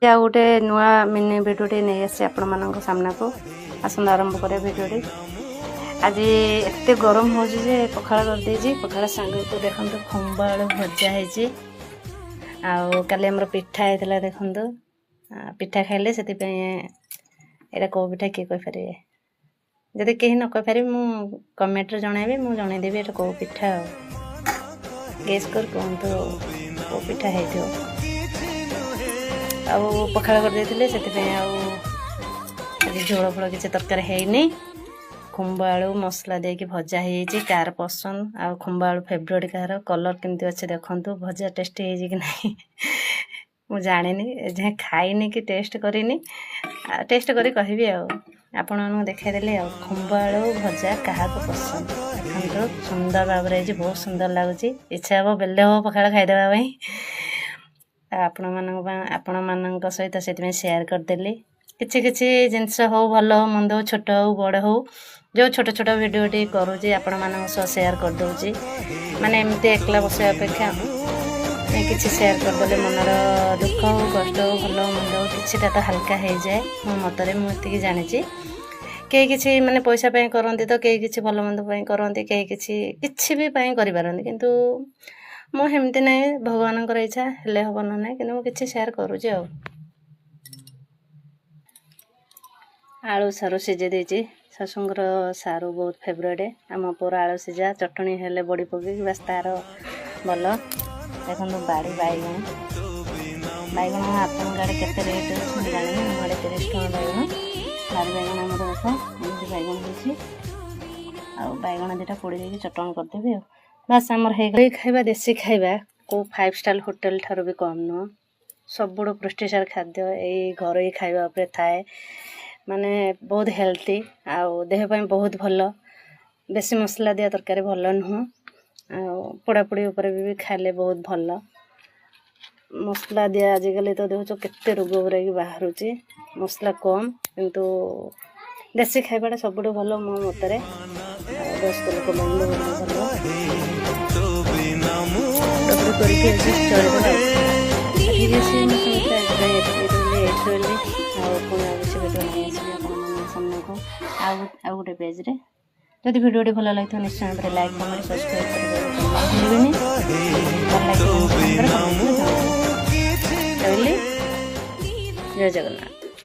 या गोटे नुआ मिनी भिडियोटे नहीं आसी आपण मान सामना को आसंद आरंभ करें भिडियोटी। आज एत गरम हो पखाड़ करदे पखाड़ सांग को देखो खंबा आलू भजा है आली आमर पिठा होता देखु पिठा खाइले से यहाँ कौ पिठा किए कहींपारे जदि कहीं न कहींपारे मुझे कमेंट जनइबी मुझे जनईदेवी ये कौ पिठा गेस कर कहतु कौ पिठा है पखाड़ करदे से झोल फल किसी तरकारी है खुम्ब आलू मसला देके भजा है कार पसंद आ खुम्ब आलू फेवरेट कार कलर केमती अच्छे देखु भजा टेस्टी है कि नहीं मुझे जानी जहाँ खाइनी कि टेस्ट करनी टेस्ट करी कहबी आपण देखाईदेली खुम्ब आलू भजा क्या पसंद देखो सुंदर भाव बहुत सुंदर लगुच इच्छा हे बेले हम पखाड़ खाईदेवाई आपण मान सहित से सेयार करदेली किछि किछि जिनस हो भल हो मंद हो छोट हो बड़ हो जो छोट छोट भिडियोटी करुँचे आपण मान सेयार करदे माने एमती एकला बस अपेक्षा किसी सेयार करदे मनर दुख हो कष्ट हो भल मंद हो किछिटा तो हल्का हो जाए मो मतरे मुझे जानी कई किसी माने पैसा पाई करती तो कई किसी भल मंद पाई करती कई किसी भी पाई करिपारନ୍ତି किंतु मो हेमती ना भगवान इच्छा हेले हम ना ना कि किसी सेयार करुँचे आलू सारू सीझे देती शाशुंर सारू बहुत फेवरेट आम पुर आलू सीझा चटणी हेले बड़ी पकई बास तार भल देखो बाड़ी बैगण बैगण आपन गाड़े केते रेट अच्छे जानी आम आड़े 30 टका बैगण बाड़ी बैगण आम देख एमती बैगण होती बैगण दुटा पोड़ी देकी चटणी करदेवी बास आमर है खाइबा देसी खाइबा को 5 स्टार होटेल ठारू भी कम नुह सबुठ पुष्टिसार खाद्य यही घर खाइबा उपरे थाए माने बहुत हेल्थी आउ देह ପାଇଁ बहुत भल बेसी मसला दिया तरकारी भल नुह पोड़ापोड़ी उपर भी खाइले बहुत भल मसला दिया आजिकल तो देखो केते रोग गुरा बाहर मसला कम किंतु देसी खाइबाटा सबुठ भल मो मतरे वयस्क लोक आउ गोटे पेज्रे जदि भिडियोटी भल लगी निश्चय भाव लाइक कमेंट सब्सक्राइब करें भल लगे जय जगन्नाथ।